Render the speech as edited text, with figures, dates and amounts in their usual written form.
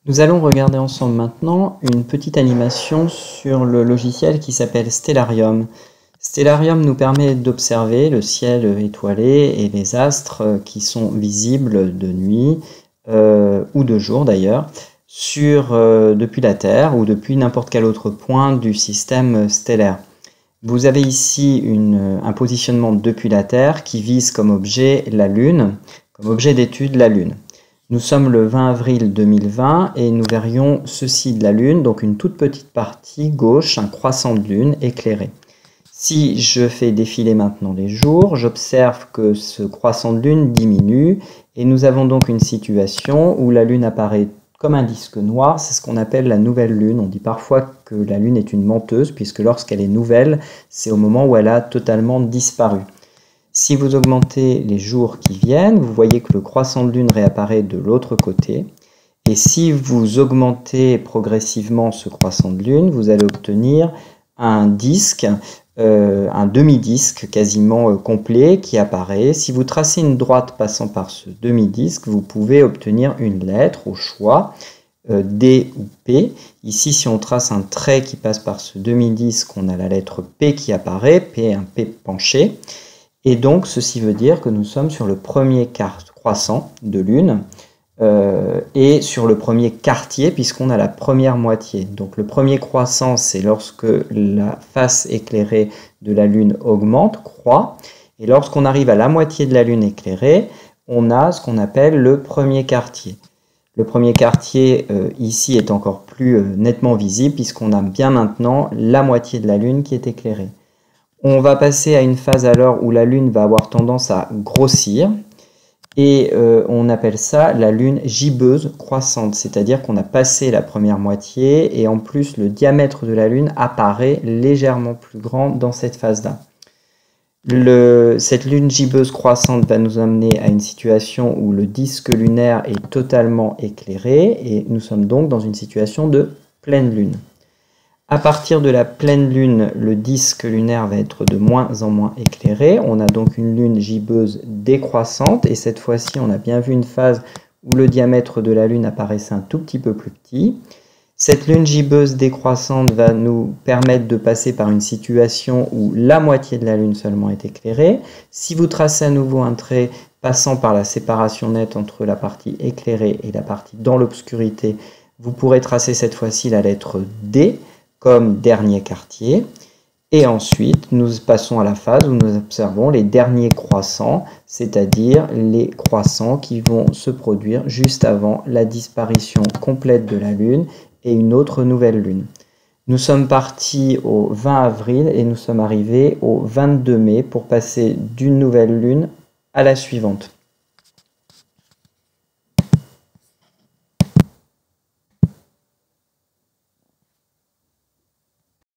Nous allons regarder ensemble maintenant une petite animation sur le logiciel qui s'appelle Stellarium. Stellarium nous permet d'observer le ciel étoilé et les astres qui sont visibles de nuit ou de jour d'ailleurs depuis la Terre ou depuis n'importe quel autre point du système stellaire. Vous avez ici un positionnement depuis la Terre qui vise comme objet la Lune, comme objet d'étude la Lune. Nous sommes le 20 avril 2020 et nous verrions ceci de la Lune, donc une toute petite partie gauche, un croissant de Lune éclairé. Si je fais défiler maintenant les jours, j'observe que ce croissant de Lune diminue et nous avons donc une situation où la Lune apparaît comme un disque noir, c'est ce qu'on appelle la nouvelle Lune. On dit parfois que la Lune est une menteuse puisque lorsqu'elle est nouvelle, c'est au moment où elle a totalement disparu. Si vous augmentez les jours qui viennent, vous voyez que le croissant de Lune réapparaît de l'autre côté. Et si vous augmentez progressivement ce croissant de Lune, vous allez obtenir un disque, un demi-disque quasiment complet qui apparaît. Si vous tracez une droite passant par ce demi-disque, vous pouvez obtenir une lettre au choix, D ou P. Ici, si on trace un trait qui passe par ce demi-disque, on a la lettre P qui apparaît, P, un P penché. Et donc, ceci veut dire que nous sommes sur le premier croissant de Lune et sur le premier quartier puisqu'on a la première moitié. Donc, le premier croissant, c'est lorsque la face éclairée de la Lune augmente, croît. Et lorsqu'on arrive à la moitié de la Lune éclairée, on a ce qu'on appelle le premier quartier. Le premier quartier ici est encore plus nettement visible puisqu'on a bien maintenant la moitié de la Lune qui est éclairée. On va passer à une phase alors où la Lune va avoir tendance à grossir et on appelle ça la Lune gibbeuse croissante, c'est-à-dire qu'on a passé la première moitié et en plus le diamètre de la Lune apparaît légèrement plus grand dans cette phase-là. Cette Lune gibbeuse croissante va nous amener à une situation où le disque lunaire est totalement éclairé et nous sommes donc dans une situation de pleine Lune. À partir de la pleine Lune, le disque lunaire va être de moins en moins éclairé. On a donc une Lune gibbeuse décroissante et cette fois-ci, on a bien vu une phase où le diamètre de la Lune apparaissait un tout petit peu plus petit. Cette Lune gibbeuse décroissante va nous permettre de passer par une situation où la moitié de la Lune seulement est éclairée. Si vous tracez à nouveau un trait passant par la séparation nette entre la partie éclairée et la partie dans l'obscurité, vous pourrez tracer cette fois-ci la lettre D comme dernier quartier. Et ensuite, nous passons à la phase où nous observons les derniers croissants, c'est-à-dire les croissants qui vont se produire juste avant la disparition complète de la Lune et une autre nouvelle Lune. Nous sommes partis au 20 avril et nous sommes arrivés au 22 mai pour passer d'une nouvelle Lune à la suivante.